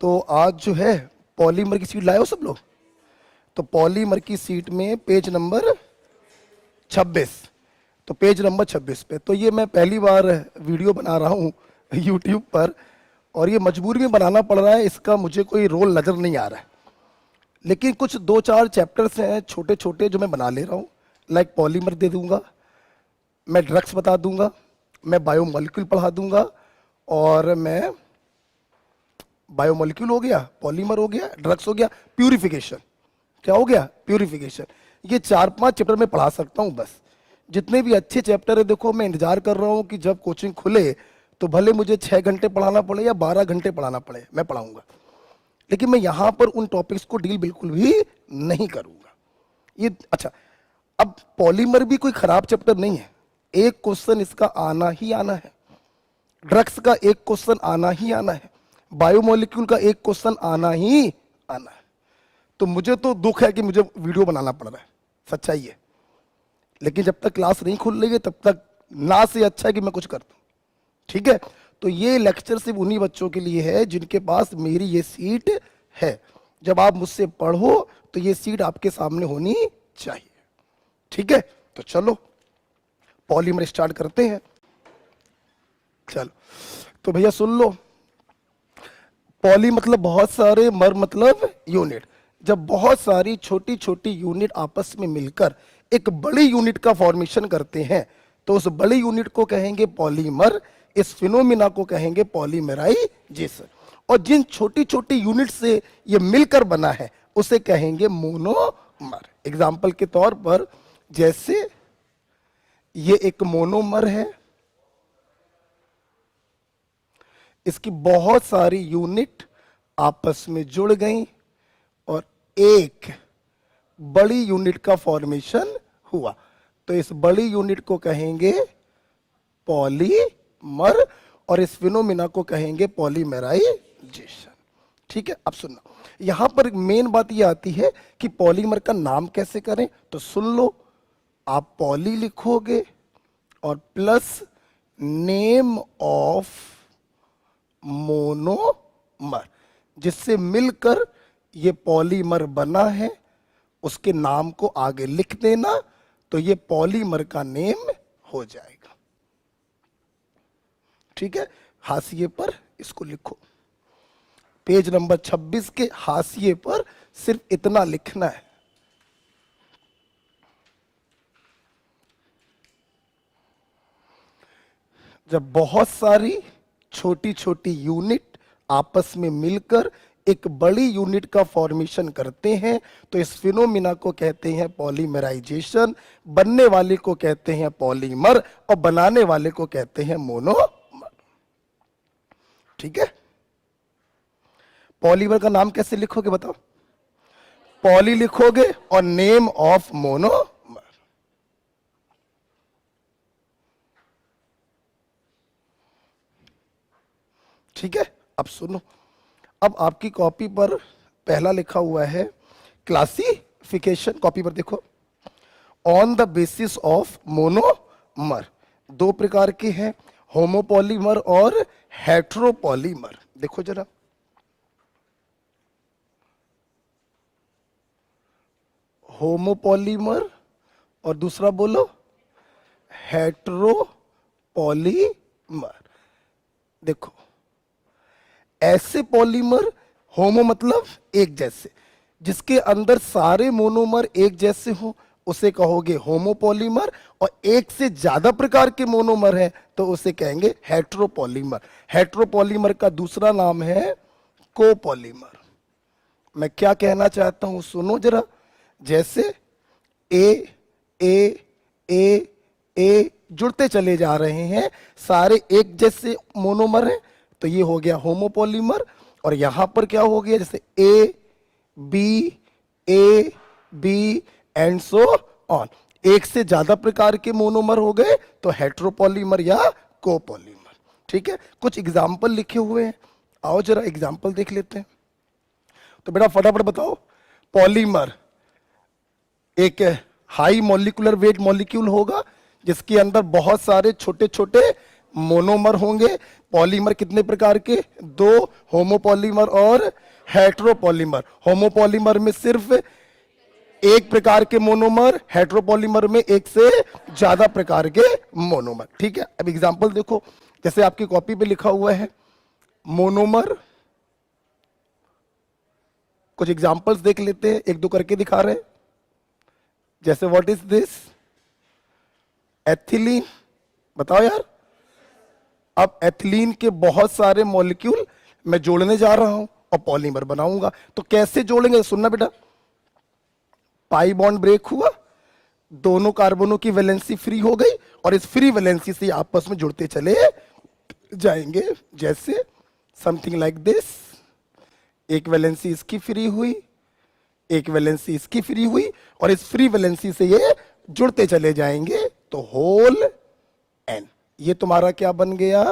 तो आज जो है पॉलीमर की सीट लाए हो सब लोग। तो पॉलीमर की सीट में पेज नंबर 26, तो पेज नंबर 26 पे, तो ये मैं पहली बार वीडियो बना रहा हूँ यूट्यूब पर, और ये मजबूरी में बनाना पड़ रहा है, इसका मुझे कोई रोल नज़र नहीं आ रहा है। लेकिन कुछ 2-4 चैप्टर्स हैं छोटे छोटे जो मैं बना ले रहा हूँ। लाइक पॉलीमर दे दूंगा, मैं ड्रग्स बता दूंगा, मैं बायोमोलिक्यूल पढ़ा दूंगा, और मैं बायोमोलिक्यूल हो गया, पॉलीमर हो गया, ड्रग्स हो गया, प्यूरिफिकेशन क्या हो गया, प्यूरिफिकेशन। ये 4-5 चैप्टर में पढ़ा सकता हूँ बस। जितने भी अच्छे चैप्टर है, देखो मैं इंतजार कर रहा हूँ कि जब कोचिंग खुले तो भले मुझे 6 घंटे पढ़ाना पड़े या 12 घंटे पढ़ाना पड़े, मैं पढ़ाऊंगा। लेकिन मैं यहां पर उन टॉपिक्स को डील बिल्कुल भी नहीं करूंगा। ये अच्छा, अब पॉलीमर भी कोई खराब चैप्टर नहीं है, एक क्वेश्चन इसका आना ही आना है, ड्रग्स का एक क्वेश्चन आना ही आना है, बायोमोलिक्यूल का एक क्वेश्चन आना ही आना है। तो मुझे तो दुख है कि मुझे वीडियो बनाना पड़ रहा है, सच्चाई है। लेकिन जब तक क्लास नहीं खुल रही है तब तक ना से अच्छा है कि मैं कुछ कर दूं, ठीक है। तो ये लेक्चर सिर्फ उन्हीं बच्चों के लिए है जिनके पास मेरी ये सीट है। जब आप मुझसे पढ़ो तो ये सीट आपके सामने होनी चाहिए, ठीक है। तो चलो पॉलीमर स्टार्ट करते हैं। चलो तो भैया सुन लो, पॉली मतलब बहुत सारे, मर मतलब यूनिट। जब बहुत सारी छोटी छोटी यूनिट आपस में मिलकर एक बड़ी यूनिट का फॉर्मेशन करते हैं तो उस बड़ी यूनिट को कहेंगे पॉलीमर, इस फिनोमिना को कहेंगे पॉलीमराइजेशन। और जिन छोटी छोटी यूनिट से ये मिलकर बना है उसे कहेंगे मोनोमर। एग्जाम्पल के तौर पर, जैसे ये एक मोनोमर है, इसकी बहुत सारी यूनिट आपस में जुड़ गई और एक बड़ी यूनिट का फॉर्मेशन हुआ, तो इस बड़ी यूनिट को कहेंगे पॉलीमर और इस फिनोमिना को कहेंगे पॉलीमराइजेशन, ठीक है। अब सुनना, यहां पर मेन बात यह आती है कि पॉलीमर का नाम कैसे करें। तो सुन लो, आप पॉली लिखोगे और प्लस नेम ऑफ मोनोमर, जिससे मिलकर ये पॉलीमर बना है, उसके नाम को आगे लिख देना, तो ये पॉलीमर का नेम हो जाएगा, ठीक है। हाशिए पर इसको लिखो, पेज नंबर 26 के हाशिए पर सिर्फ इतना लिखना है। जब बहुत सारी छोटी छोटी यूनिट आपस में मिलकर एक बड़ी यूनिट का फॉर्मेशन करते हैं तो इस फिनोमिना को कहते हैं पॉलीमराइजेशन। बनने वाले को कहते हैं पॉलीमर और बनाने वाले को कहते हैं मोनोमर, ठीक है। पॉलीमर का नाम कैसे लिखोगे बताओ? पॉली लिखोगे और नेम ऑफ मोनोमर, ठीक है। अब सुनो, अब आपकी कॉपी पर पहला लिखा हुआ है क्लासिफिकेशन। कॉपी पर देखो, on the basis of monomer. 2 प्रकार के हैं, होमोपॉलीमर और हेट्रोपॉलीमर। देखो जरा, होमोपॉलीमर और दूसरा बोलो हेट्रोपॉलीमर। देखो, ऐसे पॉलीमर, होमो मतलब एक जैसे, जिसके अंदर सारे मोनोमर एक जैसे हो उसे कहोगे होमोपॉलीमर, और एक से ज्यादा प्रकार के मोनोमर है तो उसे कहेंगे हेट्रोपॉलीमर। हेट्रोपॉलीमर का दूसरा नाम है कोपॉलीमर। मैं क्या कहना चाहता हूं सुनो जरा, जैसे ए ए ए ए जुड़ते चले जा रहे हैं, सारे एक जैसे मोनोमर हैं, तो ये हो गया होमोपॉलीमर। और यहां पर क्या हो गया, जैसे A B and so on, एक से ज्यादा प्रकार के मोनोमर हो गए तो हेट्रोपॉलीमर या कोपॉलीमर, ठीक है। कुछ एग्जाम्पल लिखे हुए हैं, आओ जरा एग्जाम्पल देख लेते हैं। तो बेटा फटाफट बताओ, पॉलीमर एक हाई मॉलिक्यूलर वेट मॉलिक्यूल होगा जिसके अंदर बहुत सारे छोटे छोटे मोनोमर होंगे। पॉलीमर कितने प्रकार के? दो, होमोपॉलीमर और हेट्रोपॉलीमर। होमोपॉलीमर में सिर्फ एक प्रकार के मोनोमर, हेट्रोपॉलीमर में एक से ज्यादा प्रकार के मोनोमर। ठीक है, अब एग्जांपल देखो, जैसे आपकी कॉपी पे लिखा हुआ है मोनोमर, कुछ एग्जांपल्स देख लेते हैं, एक दो करके दिखा रहे हैं। जैसे व्हाट इज दिस? एथिलीन। बताओ यार, अब एथिलीन के बहुत सारे मॉलिक्यूल मैं जोड़ने जा रहा हूं और पॉलीमर बनाऊंगा। तो कैसे जोड़ेंगे? सुनना बेटा, पाई बॉन्ड ब्रेक हुआ, दोनों कार्बनों की वैलेंसी फ्री हो गई और इस फ्री वैलेंसी से आपस में जुड़ते चले जाएंगे। जैसे समथिंग लाइक दिस, एक वैलेंसी इसकी फ्री हुई, एक वैलेंसी इसकी फ्री हुई और इस फ्री वैलेंसी से ये जुड़ते चले जाएंगे, तो होल एन, ये तुम्हारा क्या बन गया?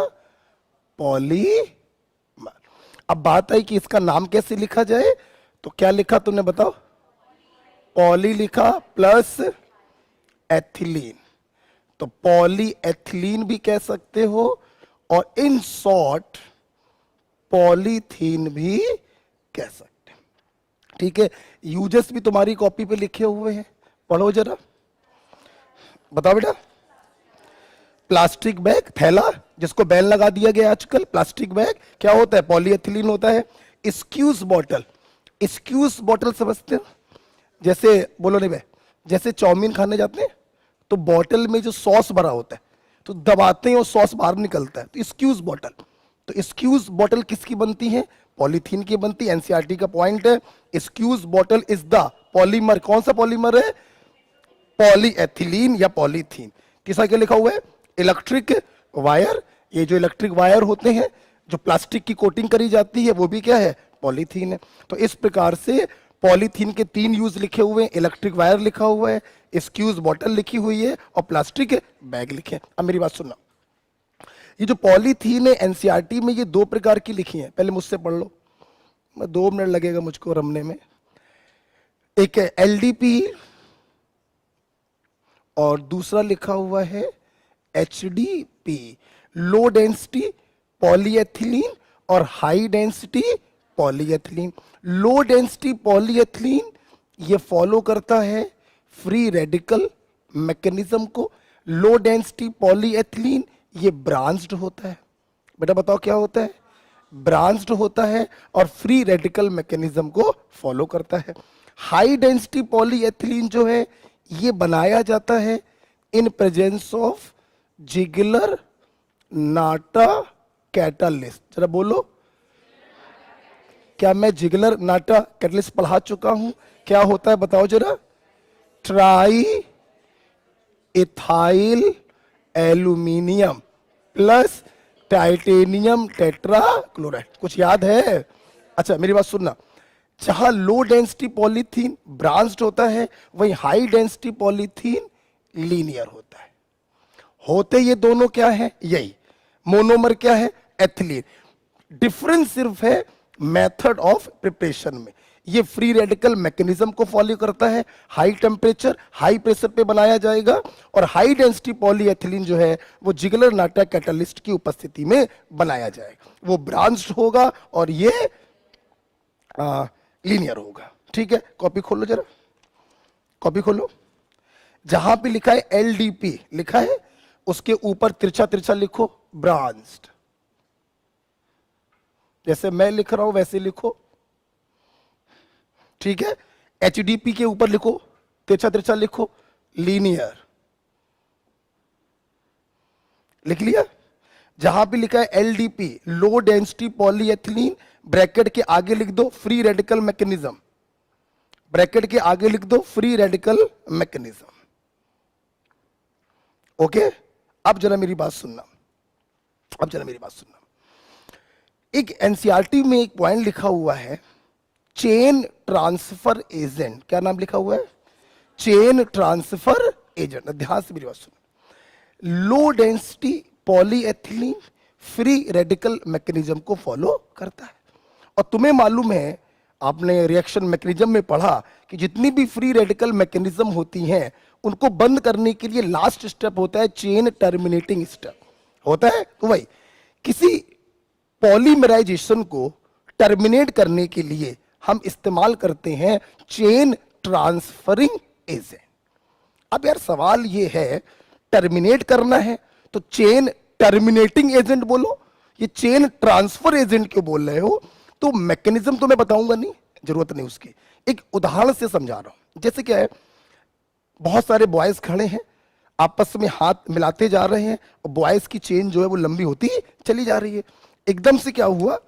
पॉलीमर। अब बात आई कि इसका नाम कैसे लिखा जाए, तो क्या लिखा तुमने बताओ? पॉली लिखा प्लस एथिलीन, तो पॉली एथिलीन भी कह सकते हो और इन शॉर्ट पॉलीथीन भी कह सकते हैं। ठीक है, यूजेस भी तुम्हारी कॉपी पे लिखे हुए हैं, पढ़ो जरा, बताओ बेटा। प्लास्टिक बैग, थैला जिसको बैन लगा दिया गया आजकल, प्लास्टिक बैग क्या होता है? पॉलीएथिलीन होता है। स्क्यूज बॉटल, स्क्यूज बॉटल समझते हो? जैसे बोलो नहीं भाई, जैसे चाउमीन खाने जाते हैं तो बॉटल में जो सॉस भरा होता है तो दबाते हैं और सॉस बाहर निकलता है, तो स्क्यूज बॉटल। तो स्क्यूज बॉटल किसकी बनती है? पॉलीथीन की बनती है। एनसीईआरटी का पॉइंट है, स्क्यूज बॉटल इज द पॉलीमर। कौन सा पॉलीमर है? पॉलीएथिलीन या पॉलीथीन। किसा क्या लिखा हुआ है? इलेक्ट्रिक वायर, ये जो इलेक्ट्रिक वायर होते हैं जो प्लास्टिक की कोटिंग करी जाती है वो भी क्या है? पॉलीथीन है। तो इस प्रकार से पॉलीथीन के तीन यूज लिखे हुए हैं, इलेक्ट्रिक वायर लिखा हुआ है, स्क्यूज बॉटल लिखी हुई है और प्लास्टिक बैग लिखे हैं। अब मेरी बात सुनना, ये जो पॉलीथीन है एनसीईआरटी में ये दो प्रकार की लिखी है, पहले मुझसे पढ़ लो, मैं 2 मिनट लगेगा मुझको रमने में। एक है एलडीपी और दूसरा लिखा हुआ है एचडीपी, लो डेंसिटी पॉलीएथिलीन और high density polyethylene. Low density polyethylene ये फॉलो करता है फ्री रेडिकल मैकेनिज्म को। लो डेंसिटी पॉलीएथिलीन ये ब्रांच्ड होता है। बेटा बताओ क्या होता है? ब्रांच्ड होता है और फ्री रेडिकल मैकेनिज्म को फॉलो करता है। हाई डेंसिटी पॉलीएथिलीन जो है ये बनाया जाता है in presence of Ziggler NATA catalyst. जरा बोलो, क्या मैं जिगलर नाटा कैटालिस्ट पढ़ा चुका हूं? क्या होता है बताओ जरा? Try ethyl aluminium plus titanium tetra chloride. कुछ याद है? अच्छा मेरी बात सुनना, जहां लो डेंसिटी पॉलीथीन ब्रांच्ड होता है वहीं हाई डेंसिटी पॉलीथीन लीनियर होता है। होते ये दोनों क्या है? यही मोनोमर क्या है? एथिलीन। डिफरेंस सिर्फ है मेथड ऑफ प्रिपरेशन में। ये फ्री रेडिकल मैकेनिज्म को फॉलो करता है, हाई टेम्परेचर हाई प्रेशर पे बनाया जाएगा और हाई डेंसिटी पॉलीएथिलीन जो है वो जिगलर नाटा कैटालिस्ट की उपस्थिति में बनाया जाएगा। वो ब्रांच्ड होगा और ये लीनियर होगा। ठीक है, कॉपी खोलो जरा, कॉपी खोलो। जहां पे लिखा है एलडीपी लिखा है उसके ऊपर तिरछा तिरछा लिखो ब्रांच्ड। जैसे मैं लिख रहा हूं वैसे लिखो। ठीक है, एचडीपी के ऊपर लिखो तिरछा तिरछा लिखो लीनियर। लिख लिया? जहां भी लिखा है LDP low density polyethylene, bracket के आगे लिख दो फ्री रेडिकल मैकेनिज्म, ब्रैकेट के आगे लिख दो फ्री रेडिकल मैकेनिज्म। ओके, अब जरा मेरी बात सुनना, अब जरा मेरी बात सुनना। एक एनसीईआरटी में एक पॉइंट लिखा हुआ है चेन ट्रांसफर एजेंट। क्या नाम लिखा हुआ है? Chain transfer agent. ध्यान से मेरी बात सुनो। Low density polyethylene free radical mechanism को फॉलो करता है और तुम्हें मालूम है, आपने रिएक्शन मैकेनिज्म में पढ़ा कि जितनी भी फ्री रेडिकल मैकेनिज्म होती हैं उनको बंद करने के लिए लास्ट स्टेप होता है चेन टर्मिनेटिंग स्टेप। होता है। तो वही किसी पॉलीमराइजेशन को टर्मिनेट करने के लिए हम इस्तेमाल करते हैं चेन ट्रांसफरिंग एजेंट। अब यार सवाल ये है, टर्मिनेट करना है तो चेन टर्मिनेटिंग एजेंट बोलो, ये चेन ट्रांसफर एजेंट क्यों बोल रहे हो? तो मैकेनिज्म तो मैं बताऊंगा नहीं, जरूरत नहीं उसकी, एक उदाहरण से समझा रहा हूं। जैसे क्या है, बहुत सारे बॉयज खड़े हैं, आपस में हाथ मिलाते जा रहे हैं और बॉयज की चेन जो है वो लंबी होती चली जा रही है। एकदम से क्या हुआ,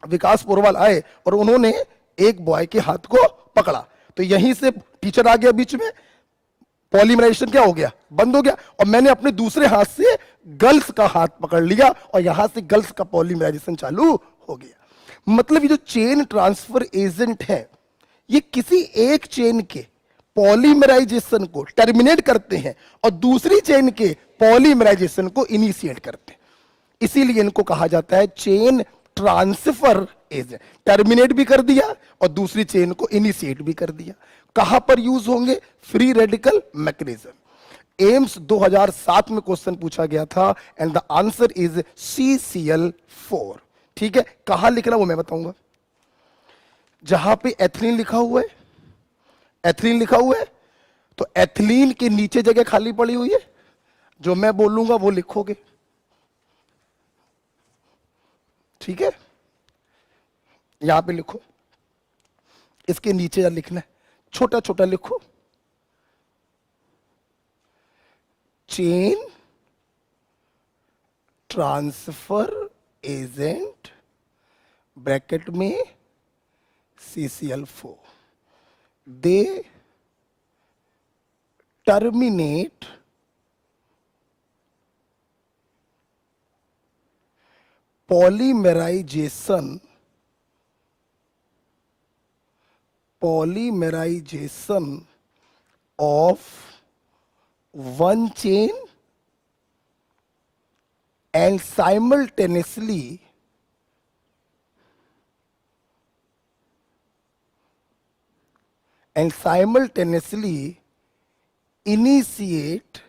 विकास पोरवाल आए और उन्होंने एक बॉय के हाथ को पकड़ा, तो यहीं से टीचर आ गया बीच में, पॉलीमराइजेशन क्या हो गया, बंद हो गया। और मैंने अपने दूसरे हाथ से गर्ल्स का हाथ पकड़ लिया और यहां से गर्ल्स का पॉलीमराइजेशन चालू हो गया। मतलब ये जो चेन ट्रांसफर एजेंट है, ये किसी एक चेन के पॉलीमराइजेशन को टर्मिनेट करते हैं और दूसरी चेन के पॉलीमराइजेशन को इनिशिएट करते हैं। इसीलिए इनको कहा जाता है चेन ट्रांसफर एजेंट। टर्मिनेट भी कर दिया और दूसरी चेन को इनिशिएट भी कर दिया। कहां पर यूज होंगे? Free radical mechanism. एम्स 2007 में क्वेश्चन पूछा गया था and the answer is CCl4। ठीक है, कहां लिखना वो मैं बताऊंगा। जहां पे एथिलीन लिखा हुआ है, एथिलीन लिखा हुआ है, तो एथिलीन के नीचे जगह खाली पड़ी हुई है, जो मैं बोलूंगा वो लिखोगे। ठीक है, यहां पे लिखो, इसके नीचे लिखना है, छोटा छोटा लिखो, चेन ट्रांसफर एजेंट ब्रैकेट में CCl4। They terminate polymerization of one chain and simultaneously initiate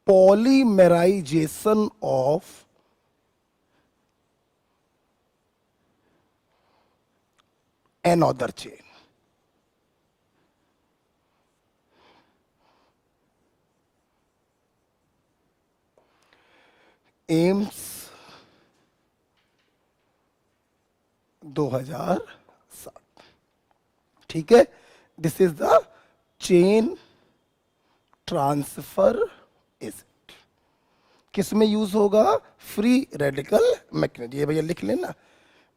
polymerization of another chain। AIIMS 2007। ठीक है, this is the chain transfer agent. किस में यूज होगा? Free radical mechanism. ये भैया लिख लेना,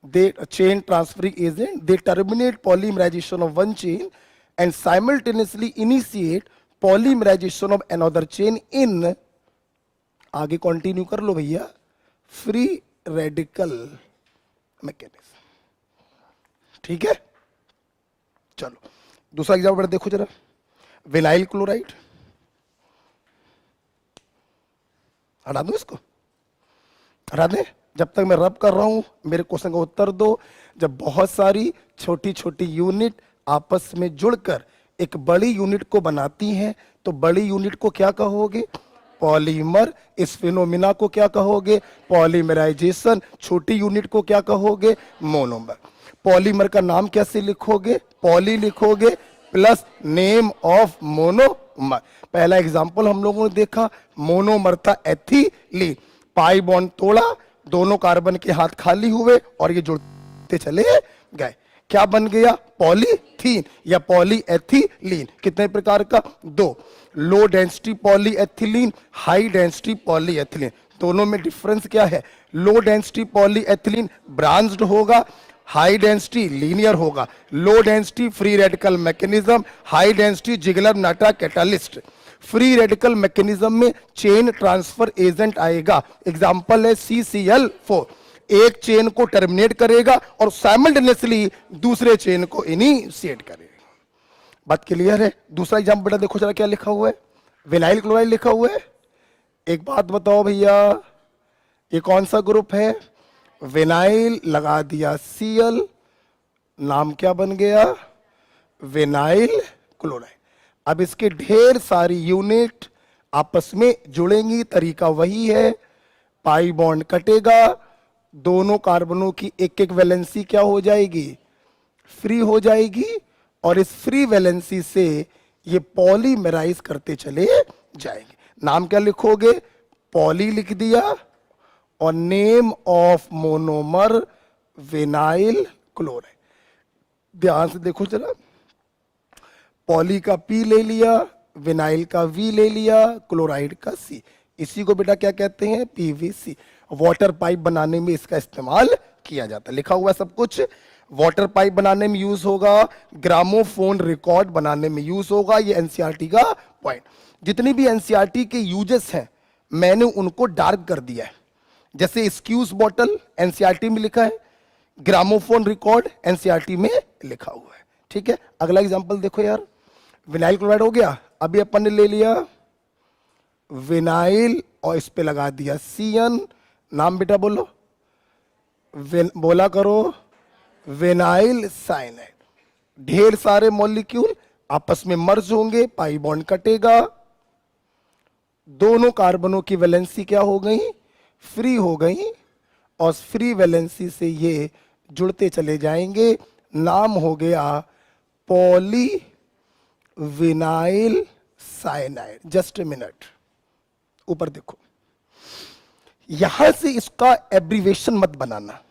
they chain transferring agent, they terminate polymerization of one chain and simultaneously initiate polymerization of another chain in, आगे कंटिन्यू कर लो भैया, फ्री रेडिकल मैकेनिज्म। ठीक है, चलो दूसरा एग्जाम्पल देखो जरा। विनाइल क्लोराइड, हटा दो इसको, हटा दे। जब तक मैं रब कर रहा हूं मेरे क्वेश्चन का उत्तर दो। जब बहुत सारी छोटी छोटी यूनिट आपस में जुड़कर एक बड़ी यूनिट को बनाती हैं तो बड़ी यूनिट को क्या कहोगे? पॉलीमर। इस फिनोमिना को क्या कहोगे? पॉलीमराइजेशन। छोटी यूनिट को क्या कहोगे? मोनोमर। पॉलीमर का नाम कैसे लिखोगे? पॉली लिखोगे प्लस नेम ऑफ मोनोमर। पहला एग्जांपल हम लोगों ने देखा, मोनोमर था एथिलीन, पाई बॉन्ड तोड़ा, दोनों कार्बन के हाथ खाली हुए और ये जुड़ते चले गए, क्या बन गया? पॉलीथीन या पॉलीएथिलीन। कितने प्रकार का? दो। Low density polyethylene, high density polyethylene. दोनों में डिफरेंस क्या है? लो डेंसिटी पॉलीएथिलीन ब्रांच्ड होगा, हाई डेंसिटी लीनियर होगा। Low density free radical mechanism, high density Ziggler नाटा कैटालिस्ट। फ्री रेडिकल मैकेनिज्म में चेन ट्रांसफर एजेंट आएगा, एग्जांपल है CCl4। एक चेन को टर्मिनेट करेगा और साइमल्टेनियसली दूसरे चेन को इनिशिएट करेगा। बात क्लियर है? दूसरा एग्जांपल बेटा देखो जरा क्या लिखा हुआ है, विनाइल क्लोराइड लिखा हुआ है। एक बात बताओ भैया, ये कौन सा ग्रुप है? विनाइल लगा दिया Cl, नाम क्या बन गया? Vinyl chloride. अब इसके ढेर सारी यूनिट आपस में जुड़ेंगी, तरीका वही है, पाई बॉन्ड कटेगा, दोनों कार्बनों की एक एक वैलेंसी क्या हो जाएगी, फ्री हो जाएगी, और इस फ्री वैलेंसी से ये पॉलीमराइज करते चले जाएंगे। नाम क्या लिखोगे, पॉली लिख दिया, और name of monomer vinyl chloride. ध्यान से देखो जरा, पॉली का पी ले लिया, विनाइल का वी ले लिया, क्लोराइड का सी, इसी को बेटा क्या कहते हैं, पीवीसी। वाटर पाइप बनाने में इसका इस्तेमाल किया जाता है, लिखा हुआ है सब कुछ। वाटर पाइप बनाने में यूज होगा, ग्रामोफोन रिकॉर्ड बनाने में यूज होगा। ये एनसीईआरटी का पॉइंट। जितनी भी एनसीईआरटी के यूजेस हैं मैंने उनको डार्क कर दिया है। जैसे स्क्यूज बॉटल एनसीईआरटी में लिखा है, ग्रामोफोन रिकॉर्ड एनसीईआरटी में लिखा हुआ है। ठीक है, अगला एग्जांपल देखो यार, विनाइल क्लोराइड हो गया, अभी अपन ने ले लिया विनाइल और इस पे लगा दिया CN, नाम बेटा बोलो, बोला करो, विनाइल साइनाइड। ढेर सारे मॉलिक्यूल आपस में मर्ज होंगे, पाई बॉन्ड कटेगा, दोनों कार्बनों की वैलेंसी क्या हो गई, फ्री हो गई, और फ्री वैलेंसी से ये जुड़ते चले जाएंगे। नाम हो गया poly vinyl cyanide. Just a minute, ऊपर देखो, यहां से इसका एब्रीवेशन मत बनाना।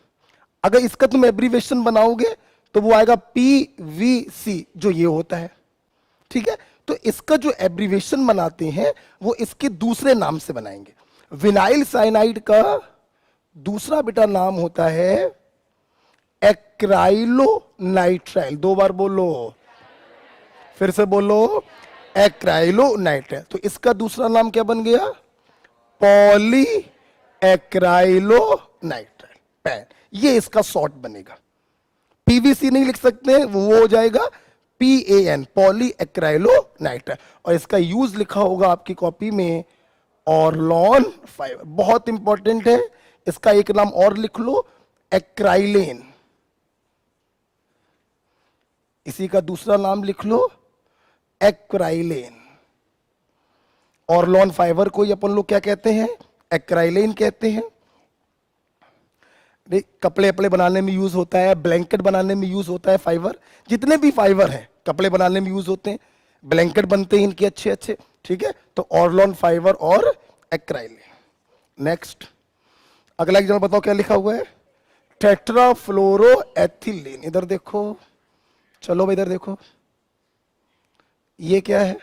अगर इसका तुम एब्रीवेशन बनाओगे तो वो आएगा PVC, जो ये होता है। ठीक है, तो इसका जो एब्रीवेशन बनाते हैं वो इसके दूसरे नाम से बनाएंगे। विनाइल साइनाइड का दूसरा बेटा नाम होता है एक्राइलोनाइट्राइल। 2 बार बोलो, फिर से बोलो, एक्राइलोनाइट्राइल। तो इसका दूसरा नाम क्या बन गया, पॉली एक्राइलोनाइट्राइल पैन। ये इसका शॉर्ट बनेगा। पीवीसी नहीं लिख सकते, वो हो जाएगा PAN, पॉली एक्राइलोनाइट्राइल। और इसका यूज लिखा होगा आपकी कॉपी में ऑरलॉन फाइबर, बहुत इंपॉर्टेंट है। इसका एक नाम और लिख लो, एक्राइलेन। इसी का दूसरा नाम लिख लो, एक्राइलेन। ऑरलॉन फाइबर को अपन लोग क्या कहते हैं, एक्राइलेन कहते हैं। कपड़े अपड़े बनाने में यूज होता है, ब्लैंकेट बनाने में यूज होता है फाइबर। जितने भी फाइबर हैं कपड़े बनाने में यूज होते हैं, ब्लैंकेट बनते हैं इनके अच्छे अच्छे। ठीक है, तो ऑरलॉन फाइबर और एक्राइलेन। नेक्स्ट, अगला एग्जाम्पल बताओ क्या लिखा हुआ है, टेट्राफ्लोरोएथिलीन। इधर देखो, चलो भाई इधर देखो, ये क्या है,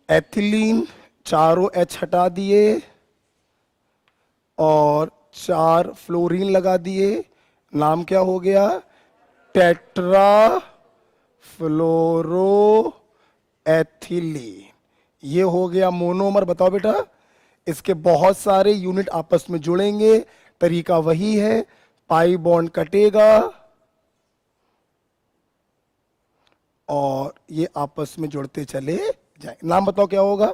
एथिलीन, चारों H हटा दिए और 4 फ्लोरीन लगा दिए। नाम क्या हो गया, टेट्राफ्लोरोएथिलीन। ये हो गया मोनोमर। बताओ बेटा, इसके बहुत सारे यूनिट आपस में जुड़ेंगे, तरीका वही है, पाई बॉन्ड कटेगा और ये आपस में जुड़ते चले जाए। नाम बताओ क्या होगा,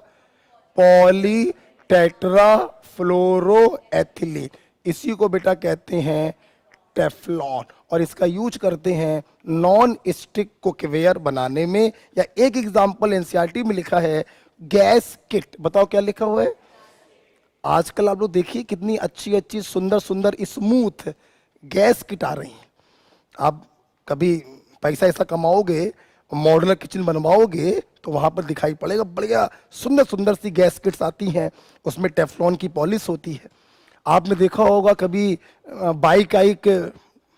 पॉली टेट्राफ्लोरोएथिलीन। इसी को बेटा कहते हैं टेफ्लॉन, और इसका यूज करते हैं नॉन स्टिक कुकवेयर बनाने में। या एक एग्जांपल एनसीईआरटी में लिखा है गैस किट। बताओ क्या लिखा हुआ है। आजकल आप लोग देखिए कितनी अच्छी अच्छी सुंदर सुंदर स्मूथ गैस किट आ रही हैं। आप कभी पैसा ऐसा कमाओगे, मॉड्यूलर किचन बनवाओगे, तो वहां पर दिखाई पड़ेगा बढ़िया सुंदर सुंदर सी गैस किट्स आती हैं, उसमें टेफ्लॉन की पॉलिश होती है। आपने देखा होगा कभी बाइक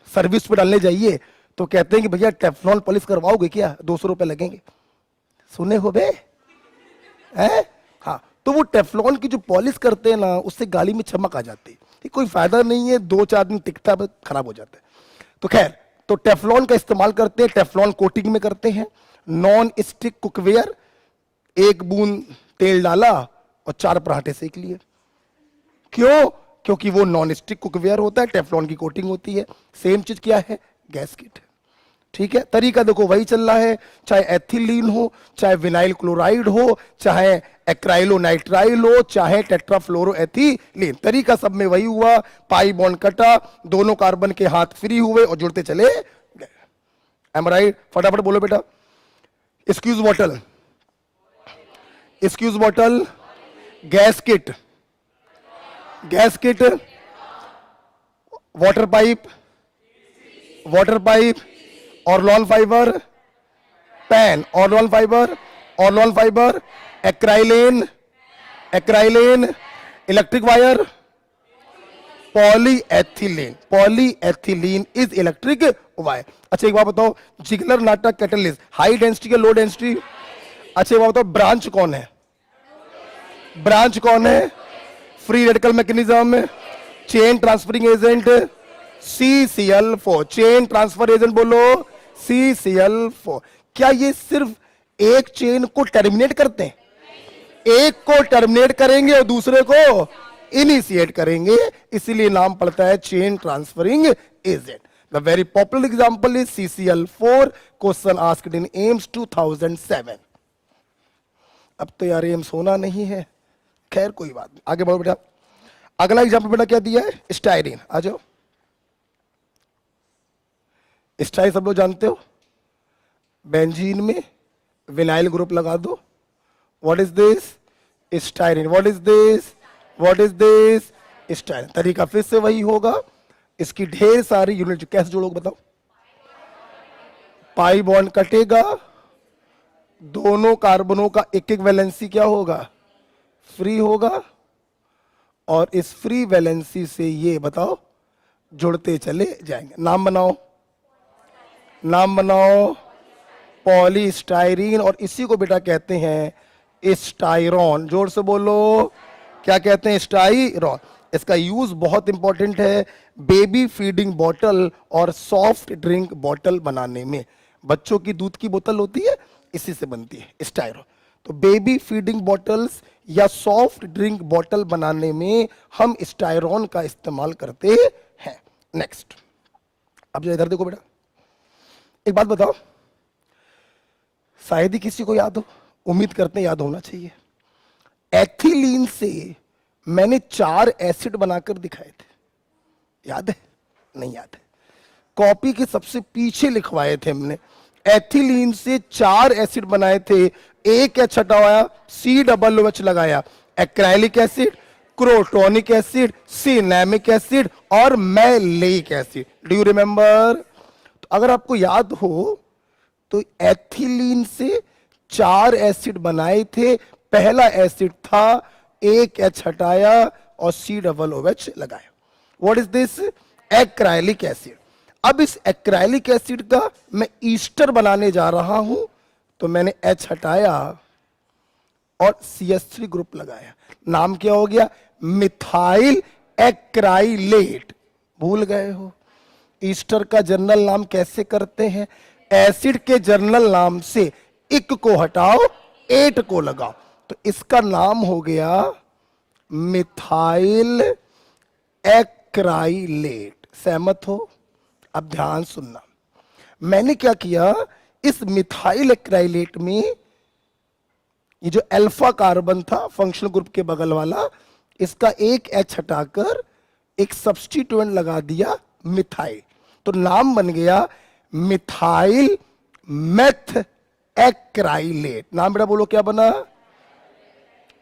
सर्विस पे डालने जाइए तो कहते हैं कि भैया टेफ्लॉन पॉलिश करवाओगे क्या, 200 रुपए लगेंगे। सुने हो बे हैं? हाँ, तो वो टेफ्लॉन की जो पॉलिश करते हैं ना, उससे गाड़ी में चमक आ जाती है। ये कोई फायदा नहीं है, 2-4 दिन टिकता है, खराब हो जाता है। तो खैर, तो टेफ्लॉन का इस्तेमाल करते हैं, टेफ्लॉन कोटिंग में करते हैं। नॉन स्टिक कुकवेयर, 1 बूंद तेल डाला और 4 पराठे सेक लिए। क्यों? क्योंकि वो नॉन स्टिक कुकवेयर होता है, टेफ्लॉन की कोटिंग होती है। सेम चीज क्या है, गैस किट। ठीक है, तरीका देखो वही चल रहा है, चाहे एथिलीन हो, चाहे विनाइल क्लोराइड हो, चाहे एक्राइलोनाइट्राइल हो, चाहे टेट्राफ्लोरोएथिलीन, तरीका सब में वही हुआ। पाई बॉन्ड कटा, दोनों कार्बन के हाथ फ्री हुए और जुड़ते चले गए। Am right? फटाफट बोलो बेटा। Squeeze bottle, squeeze bottle, gas kit, gas kit, water pipe, water pipe, Orlon fibre, pen, Orlon fibre, Orlon fibre, Acrilan, Acrilan, electric wire, polyethylene, polyethylene is electric wire. अच्छा एक बात बताओ, जिगलर नाटक catalyst high density या low density? अच्छा एक बात बताओ, ब्रांच कौन है? ब्रांच कौन है? Free radical mechanism, chain transferring agent, CCl4, chain transfer agent बोलो CCl4। क्या ये सिर्फ एक चेन को टर्मिनेट करते हैं? एक को टर्मिनेट करेंगे और दूसरे को इनिशिएट करेंगे, इसीलिए नाम पड़ता है chain transferring agent. The very popular example is CCl4, question asked in AIIMS 2007। अब तो यार एम्स होना नहीं है, खैर कोई बात नहीं, आगे बढ़ो बेटा। अगला एग्जांपल बेटा क्या दिया है? स्टाइरिन। आ जाओ, स्टाइरिन सब लोग जानते हो, बेंजीन में विनाइल ग्रुप लगा दो। What is this? Styrene. What is this? What is this? Styrene. तरीका फिर से वही होगा, इसकी ढेर सारी यूनिट। कैसे जोड़ोगे बताओ? पाई बॉन्ड कटेगा, दोनों कार्बनों का एक एक वैलेंसी क्या होगा? फ्री होगा, और इस फ्री वैलेंसी से ये बताओ जुड़ते चले जाएंगे। नाम बनाओ, नाम बनाओ, पॉलीस्टाइरीन। और इसी को बेटा कहते हैं स्टाइरॉन। जोर से बोलो, क्या कहते हैं? स्टाइरॉन। इसका यूज बहुत इंपॉर्टेंट है बेबी फीडिंग बॉटल और सॉफ्ट ड्रिंक बॉटल बनाने में। बच्चों की दूध की बोतल होती है, इसी से बनती है स्टाइरॉन। तो बेबी फीडिंग बॉटल्स या सॉफ्ट ड्रिंक बॉटल बनाने में हम स्टाइरॉन का इस्तेमाल करते हैं। नेक्स्ट, अब जो इधर देखो बेटा, एक बात बताओ, शायद ही किसी को याद हो, उम्मीद करते हैं याद होना चाहिए। एथिलीन से मैंने 4 एसिड बनाकर दिखाए थे, याद है? नहीं याद है? कॉपी के सबसे पीछे लिखवाए थे हमने। एथिलीन से 4 एसिड बनाए थे, एक एच हटाया, COOH लगाया, acrylic acid, crotonic acid, cinnamic acid और maleic acid. Do you remember? तो अगर आपको याद हो तो एथिलीन से 4 एसिड बनाए थे, पहला एसिड था, एक एच हटाया और COOH लगाया। What is this? Acrylic acid. अब इस एक्राइलिक एसिड का मैं ईस्टर बनाने जा रहा हूं, तो मैंने H हटाया और CH3 ग्रुप लगाया। नाम क्या हो गया? Methyl acrylate. भूल गए हो? ईस्टर का जर्नल नाम कैसे करते हैं? एसिड के जर्नल नाम से इक को हटाओ, 8 को लगाओ, तो इसका नाम हो गया मिथाइल एक्राइलेट। सहमत हो? अब ध्यान सुनना, मैंने क्या किया, इस मिथाइल एक्राइलेट में ये जो अल्फा कार्बन था फंक्शनल ग्रुप के बगल वाला, इसका एक एच हटाकर एक सब्स्टिट्यूएंट लगा दिया मिथाइल, तो नाम बन गया मिथाइल मेथ एक्राइलेट। नाम बेटा बोलो क्या बना?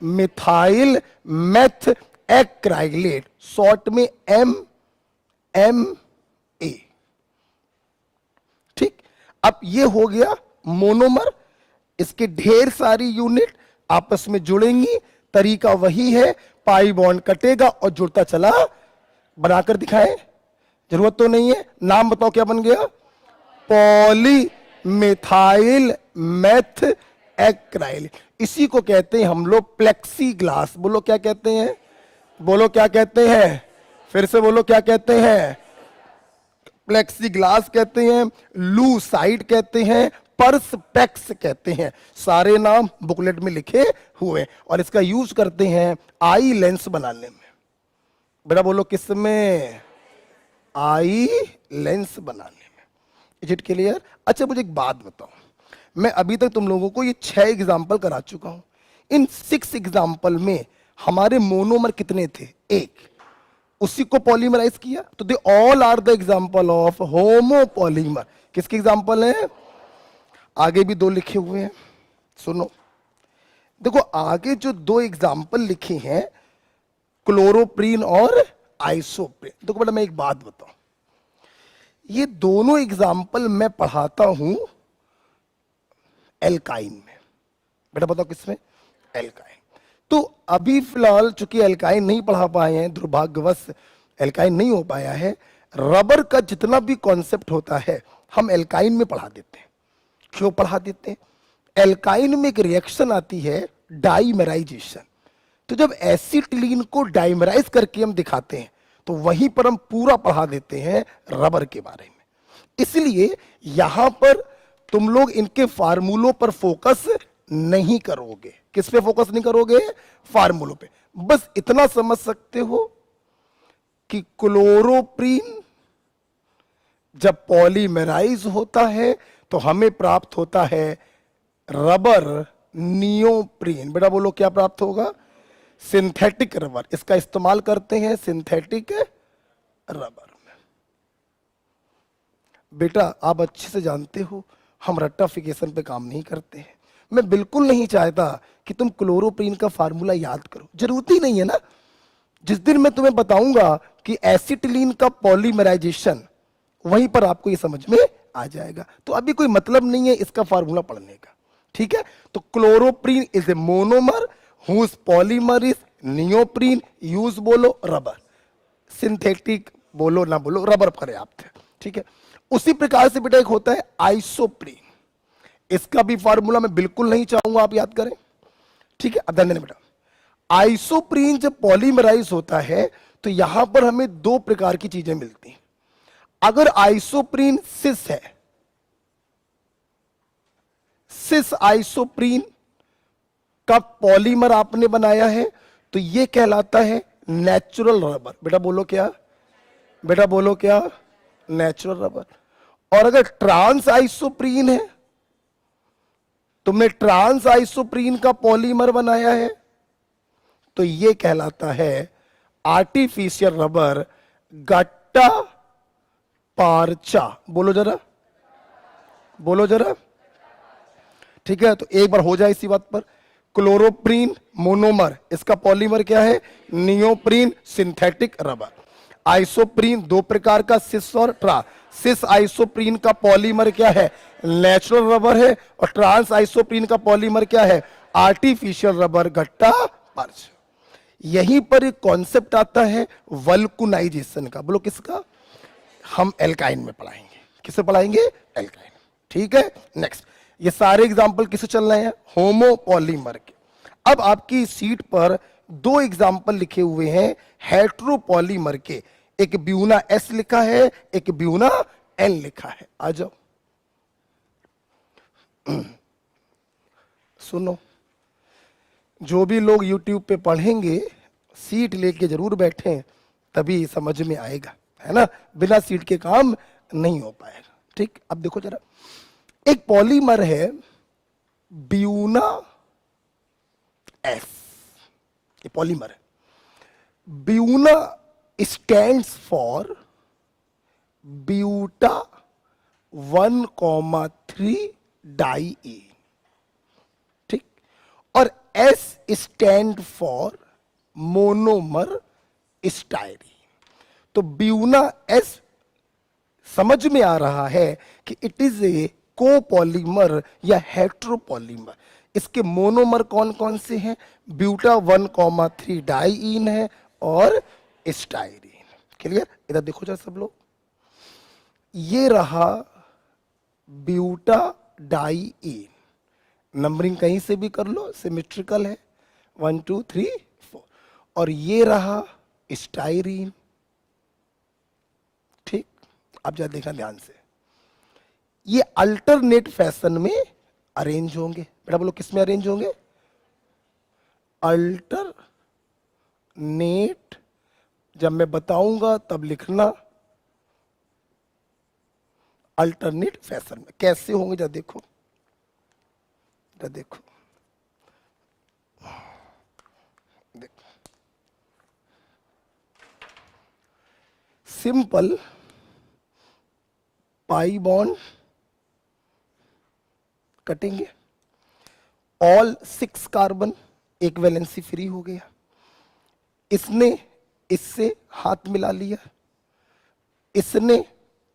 मिथाइल मेथ एक्राइलेट, शॉर्ट में MMA। ठीक, अब ये हो गया मोनोमर, इसके ढेर सारी यूनिट आपस में जुड़ेंगी। तरीका वही है, पाई बॉन्ड कटेगा और जुड़ता चला। बनाकर दिखाएं? जरूरत तो नहीं है। नाम बताओ क्या बन गया? Polymethyl methacryl. इसी को कहते हैं हम लोग प्लेक्सी ग्लास। बोलो क्या कहते हैं? बोलो क्या कहते हैं? फिर से बोलो क्या कहते हैं? प्लेक्सी ग्लास कहते हैं, लूसाइड कहते हैं, पर्सपेक्स कहते हैं। सारे नाम बुकलेट में लिखे हुए, और इसका यूज करते हैं आई लेंस बनाने में। बेटा बोलो किस में? आई लेंस बनाने में। Is it clear? अच्छा मुझे एक बात बताओ, मैं अभी तक तुम लोगों को ये 6 एग्जाम्पल करा चुका हूं। इन 6 एग्जाम्पल में हमारे मोनोमर कितने थे? 1। उसी को पॉलीमराइज किया, तो they all are the example of homopolymer. किसके एग्जाम्पल है? आगे भी 2 लिखे हुए हैं, सुनो। देखो आगे जो दो एग्जाम्पल लिखे हैं, क्लोरोप्रीन और आइसोप्रीन, देखो बेटा मैं एक बात बताऊं, ये दोनों एग्जाम्पल मैं पढ़ाता हूं एल्काइन में। बेटा बताओ किसमें? एल्काइन। तो अभी फिलहाल चूंकि एल्काइन नहीं पढ़ा पाए हैं, दुर्भाग्यवश एल्काइन नहीं हो पाया है, रबर का जितना भी कॉन्सेप्ट होता है हम एल्काइन में पढ़ा देते हैं। क्यों पढ़ा देते हैं? एल्काइन में एक रिएक्शन आती है डाइमेराइजेशन। तो जब एसिटिलीन को डाइमेराइज करके हम दिखाते हैं तो वहीं पर हम पूरा पढ़ा देते हैं रबर के बारे में। इसलिए यहां पर तुम लोग इनके फार्मूलों पर फोकस नहीं करोगे। किस पे फोकस नहीं करोगे? फार्मूलों पे। बस इतना समझ सकते हो कि क्लोरोप्रीन जब पॉलीमेराइज होता है तो हमें प्राप्त होता है रबर नियोप्रीन। बेटा बोलो क्या प्राप्त होगा? Synthetic rubber. इसका इस्तेमाल करते हैं सिंथेटिक रबर में। बेटा आप अच्छे से जानते हो हम रट्टाफिकेशन पे काम नहीं करते हैं। मैं बिल्कुल नहीं चाहता कि तुम क्लोरोप्रीन का फार्मूला याद करो, जरूरत ही नहीं है ना। जिस दिन मैं तुम्हें बताऊंगा कि एसिटिलीन का पॉलीमराइजेशन, वहीं पर आपको ये समझ में आ जाएगा। तो अभी कोई मतलब नहीं है इसका फार्मूला पढ़ने का, ठीक है? तो chloroprene is a monomer whose polymer is neoprene. Use बोलो रबर, सिंथेटिक बोलो ना बोलो, रबर पर्याप्त है, ठीक है? उसी प्रकार से बेटा एक होता है आइसोप्रीन। इसका भी फार्मूला मैं बिल्कुल नहीं चाहूंगा आप याद करें, ठीक है? अब ध्यान देना बेटा, आइसोप्रीन जब पॉलीमराइज होता है तो यहां पर हमें दो प्रकार की चीजें मिलती हैं। अगर आइसोप्रीन सिस है, सिस आइसोप्रीन का पॉलीमर आपने बनाया है तो यह कहलाता है नेचुरल रबर। बेटा बोलो क्या? बेटा बोलो क्या? Natural rubber. और अगर ट्रांस आइसोप्रीन है, तुमने ट्रांस आइसोप्रीन का पॉलीमर बनाया है तो यह कहलाता है आर्टिफिशियल रबर, गट्टा पारचा। बोलो जरा, बोलो जरा, ठीक है? तो एक बार हो जाए इसी बात पर। क्लोरोप्रीन मोनोमर, इसका पॉलीमर क्या है? Neoprene, synthetic rubber. आइसोप्रीन दो प्रकार का, सिस और ट्रा। सिस आइसोप्रीन का पॉलीमर क्या है? नेचुरल रबर है। और ट्रांस आइसोप्रीन का पॉलीमर क्या है? आर्टिफिशियल रबर, गट्टा पारचा। यहीं पर एक कॉन्सेप्ट आता है वल्कुनाइजेशन का। बोलो किसका? हम एल्काइन में पढ़ाएंगे। किसे पढ़ाएंगे? एल्काइन, ठीक है? नेक्स्ट, ये सारे एग्जाम्पल किसे चल रहे हैं? होमोपॉलीमर के। अब आपकी सीट पर दो एग्जाम्पल लिखे हुए हैं हेट्रोपॉलीमर के। एक ब्यूना एस लिखा है, एक ब्यूना एन लिखा है। आ जाओ सुनो, जो भी लोग YouTube पे पढ़ेंगे सीट लेके जरूर बैठें, तभी समझ में आएगा, है ना? बिना सीट के काम नहीं हो पाएगा, ठीक? अब देखो जरा, एक पॉलीमर है ब्यूना एस, ये पॉलीमर है। Buna stands for buta 1,3 di, ठीक? और S stand for monomer styrene. तो ब्यूना एस समझ में आ रहा है कि इट इज ए कोपॉलीमर या हेट्रोपॉलीमर। इसके मोनोमर कौन कौन से हैं? ब्यूटा 1,3 डाईन है और स्टायरीन। क्लियर? इधर देखो जरा सब लोग, ये रहा ब्यूटा डाईन। नंबरिंग कहीं से भी कर लो, सिमेट्रिकल है, 1 2 3 4। और ये रहा स्टायरीन, ठीक? अब जरा देखना ध्यान से, ये अल्टरनेट फैशन में अरेंज होंगे। बेटा बोलो किस में अरेंज होंगे? अल्टरनेट। जब मैं बताऊंगा तब लिखना, अल्टरनेट फैशन में कैसे होंगे जरा देखो, जरा देखो, देखो। सिंपल पाई बॉन्ड कटेंगे ऑल 6 कार्बन, एक वैलेंसी फ्री हो गया। इसने इससे हाथ मिला लिया, इसने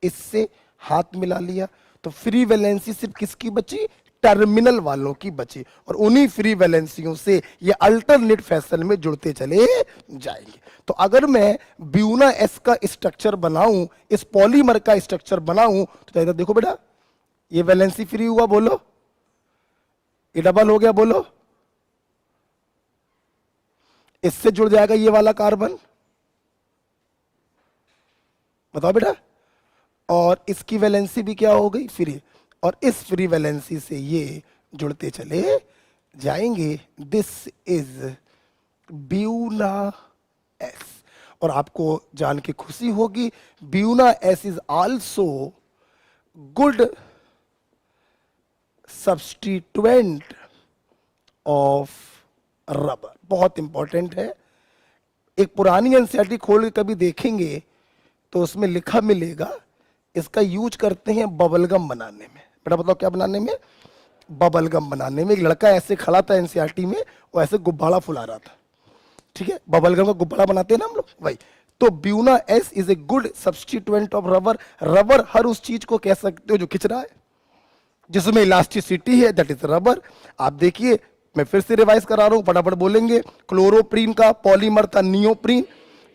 इससे हाथ मिला लिया, तो फ्री वैलेंसी सिर्फ किसकी बची? टर्मिनल वालों की बची, और उन्हीं फ्री वैलेंसियों से ये अल्टरनेट फैशन में जुड़ते चले जाएंगे। तो अगर मैं ब्यूना एस का स्ट्रक्चर बनाऊं, इस पॉलीमर का स्ट्रक्चर बनाऊं, तो इधर देखो बेटा, ये वैलेंसी फ्री हुआ, बोलो, ये डबल हो गया, बोलो, इससे जुड़ जाएगा ये वाला कार्बन, बताओ बेटा, और इसकी वैलेंसी भी क्या हो गई? फ्री, और इस फ्री वैलेंसी से ये जुड़ते चले जाएंगे। This is Buena S. और आपको जान के खुशी होगी, Buena S is also good substituent of rubber. बहुत इंपॉर्टेंट है। एक पुरानी एनसीईआरटी खोल के कभी देखेंगे तो उसमें लिखा मिलेगा, इसका यूज करते हैं बबलगम बनाने में। बेटा बताओ क्या बनाने में? बबलगम बनाने में। एक लड़का ऐसे खड़ा था एनसीईआरटी में, वो ऐसे गुब्बारा फुला रहा था, ठीक है, बबलगम का गुब्बारा बनाते हैं ना हम लोग, वही। तो Buena S is a good substituent of rubber. Rubber हर उस चीज को कह सकते हो जो खिंच रहा है, जिसमें इलास्टिसिटी है, दैट इज रबर। आप देखिए, मैं फिर से रिवाइज करा रहा हूं, फटाफट बोलेंगे। क्लोरोप्रीन का पॉलीमर था नियोप्रीन,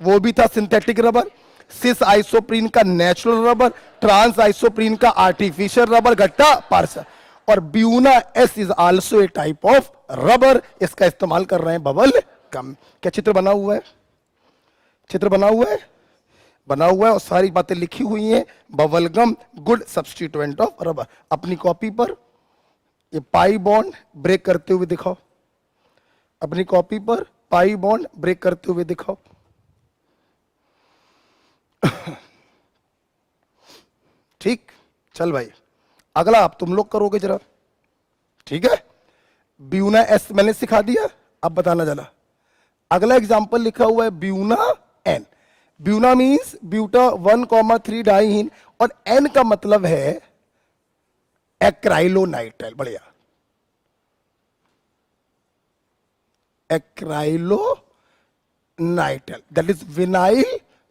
वो भी था सिंथेटिक रबर। सिस आइसोप्रीन का नेचुरल रबर, ट्रांस आइसोप्रीन का आर्टिफिशियल रबर, गट्टा पार्सल। और Buena S is also a type of rubber. इसका इस्तेमाल कर रहे हैं बबल गम। क्या चित्र बना हुआ है? चित्र बना हुआ है, बना हुआ है, और सारी बातें लिखी हुई हैं। Bubble gum good substituent of rubber. अपनी कॉपी पर ये पाई बॉन्ड ब्रेक करते हुए दिखाओ, अपनी कॉपी पर पाई बॉन्ड ब्रेक करते हुए दिखाओ। ठीक, चल भाई, अगला आप तुम लोग करोगे जरा, ठीक है। ब्यूना एस मैंने सिखा दिया, अब बताना जरा। अगला एग्जांपल लिखा हुआ है Buna N. Buna means buta 1,3 diene, और एन का मतलब है एक्राइलोनाइट्राइल। बढ़िया, acrylonitrile, that is vinyl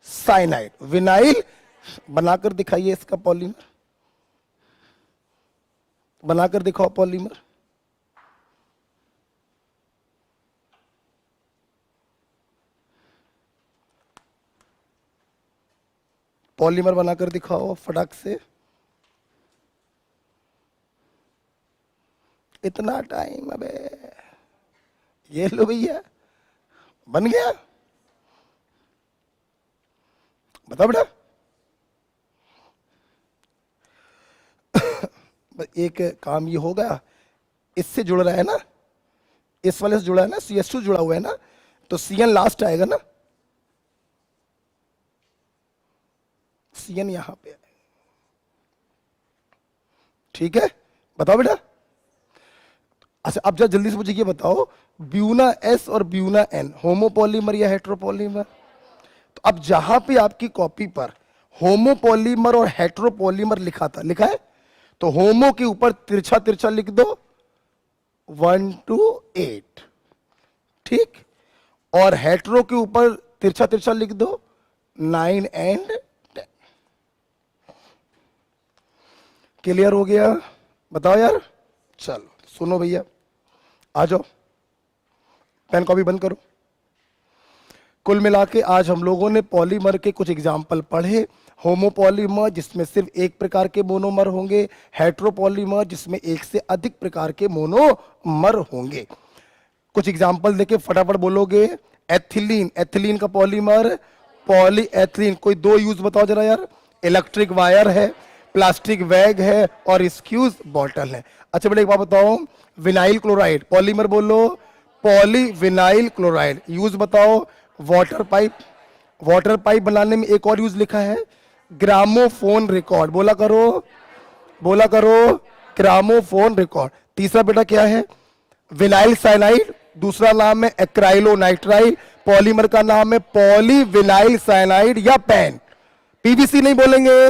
cyanide. Vinyl बनाकर दिखाइए, इसका पॉलीमर बनाकर दिखाओ, पॉलीमर। पॉलीमर बनाकर दिखाओ फटाक से। इतना टाइम? अबे ये लो भैया, बन गया। बताओ बेटा। एक काम ये हो गया, इससे जुड़ रहा है ना, इस वाले से जुड़ा है ना, CH2 जुड़ा हुआ है ना, तो CN लास्ट आएगा ना, CN यहां पे आएगा, ठीक है। बताओ बेटा। अच्छा, अब जल्दी से मुझे ये बताओ, ब्यूना एस और ब्यूना एन होमोपॉलीमर या हेट्रोपॉलीमर? तो अब जहां पे आपकी कॉपी पर होमोपॉलीमर और हेट्रोपॉलीमर लिखा था, लिखा है, तो होमो के ऊपर तिरछा तिरछा लिख दो 1 to 8, ठीक, और हेट्रो के ऊपर तिरछा तिरछा लिख दो 9 and 10। क्लियर हो गया? बताओ यार। चलो सुनो भैया, आ जाओ, पेन कॉपी बंद करो। कुल मिला के आज हम लोगों ने पॉलीमर के कुछ एग्जाम्पल पढ़े। होमोपॉलीमर जिसमें सिर्फ एक प्रकार के मोनोमर होंगे, हेट्रोपॉलीमर जिसमें एक से अधिक प्रकार के मोनोमर होंगे। कुछ एग्जाम्पल देके फटाफट बोलोगे। एथिलीन, एथिलीन का पॉलीमर पॉलीएथिलीन। कोई दो यूज बताओ जरा यार। इलेक्ट्रिक वायर है, प्लास्टिक बैग है, और स्क्यूज बॉटल है। अच्छा बेटा एक बात बताओ, विनाइल क्लोराइड पॉलीमर बोलो, पॉलीविनाइल क्लोराइड। यूज बताओ, वाटर पाइप। वाटर पाइप बनाने में एक और यूज लिखा है, ग्रामोफोन रिकॉर्ड। बोला करो, बोला करो, ग्रामोफोन रिकॉर्ड। तीसरा बेटा क्या है? Vinyl cyanide. दूसरा नाम है एक्राइलोनाइट्राइल। पॉलीमर का नाम है पॉलीविनाइल साइनाइड या पैन। पीवीसी नहीं बोलेंगे,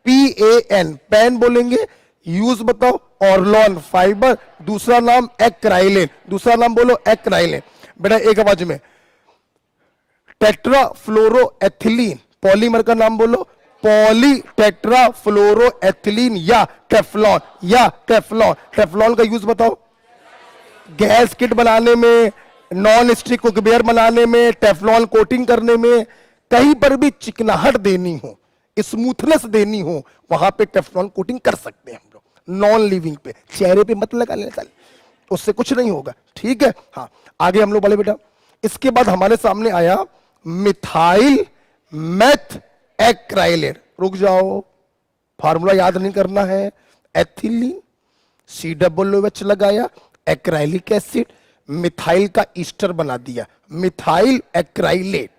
PAN, पैन बोलेंगे। यूज बताओ, ऑर्लॉन फाइबर, दूसरा नाम एक्राइलिन, दूसरा नाम बोलो एक्राइलिन। बेटा एक आवाज में, टेट्राफ्लोरोएथिलीन, पॉलीमर का नाम बोलो, पॉली टेट्राफ्लोरोएथिलीन या टेफ्लॉन, या टेफ्लॉन। टेफ्लॉन का यूज बताओ, गैस किट बनाने में, नॉन स्टिक कुकवेयर बनाने में, टेफ्लॉन कोटिंग करने में, कहीं पर भी चिकनाहट देनी हो, स्मूथनेस देनी हो, वहां पे टेफ्लॉन कोटिंग कर सकते हैं हम लोग। नॉन लिविंग पे, चेहरे पे मत लगा लेना, उससे कुछ नहीं होगा, ठीक है। हाँ आगे हम लोग बोले बेटा, इसके बाद हमारे सामने आया मिथाइल मेथ एक्राइलेट। रुक जाओ, फार्मूला याद नहीं करना है, एथिलीन COOH लगाया, एक्राइलिक एसिड, मिथाइल का ईस्टर बना दिया, मिथाइल एक्राइलेट।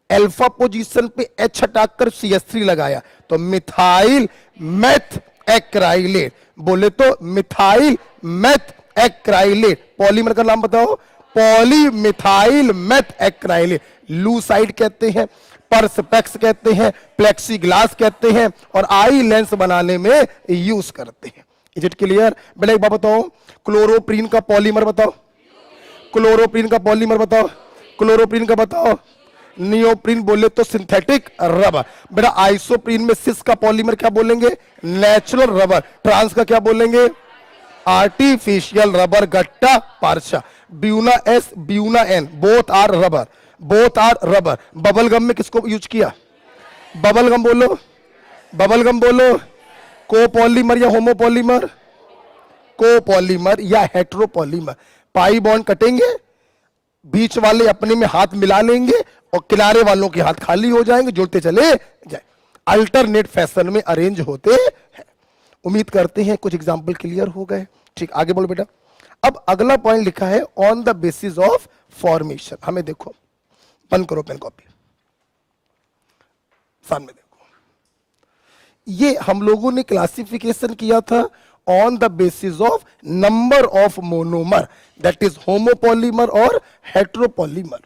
अल्फा पोजीशन पे H हटाकर CH3 लगाया, तो मिथाइल मेथ एक्राइलेट। बोले तो मिथाइल मेथ एक्राइलेट। पॉलीमर का नाम बताओ, पॉलीमिथाइल मेथ एक्राइलेट। लूसाइड कहते हैं, परसपेक्स कहते हैं, प्लेक्सी ग्लास कहते हैं, और आई लेंस बनाने में यूज करते हैं। Is it clear? बेटा एक बात बताओ, क्लोरोप्रीन का पॉलीमर बताओ, क्लोरोप्रीन का पॉलीमर बताओ, क्लोरोप्रीन का बताओ। नियोप्रीन बोले तो सिंथेटिक रबर। बेटा आइसोप्रीन में सिस का पॉलीमर क्या बोलेंगे? Natural rubber. ट्रांस का क्या बोलेंगे? Artificial rubber, gutta percha. Buna S, Buna N, both are rubber, both are rubber. Bubble gum में किसको यूज किया? बबल गम बोलो, बबल गम बोलो। कोपॉलीमर या होमोपॉलीमर? कोपॉलीमर या हेट्रोपॉलीमर। पाई बॉन्ड कटेंगे, बीच वाले अपने में हाथ मिला लेंगे और किनारे वालों के हाथ खाली हो जाएंगे, जुड़ते चले जाए, अल्टरनेट फैशन में अरेंज होते हैं। उम्मीद करते हैं कुछ एग्जाम्पल क्लियर हो गए। ठीक, आगे बोलो बेटा। अब अगला पॉइंट लिखा है on the basis of formation. हमें देखो, बंद करो पेन कॉपी, सामने देखो। ये हम लोगों ने क्लासिफिकेशन किया था on the basis of number of monomer, that is homopolymer और हेट्रोपॉलीमर।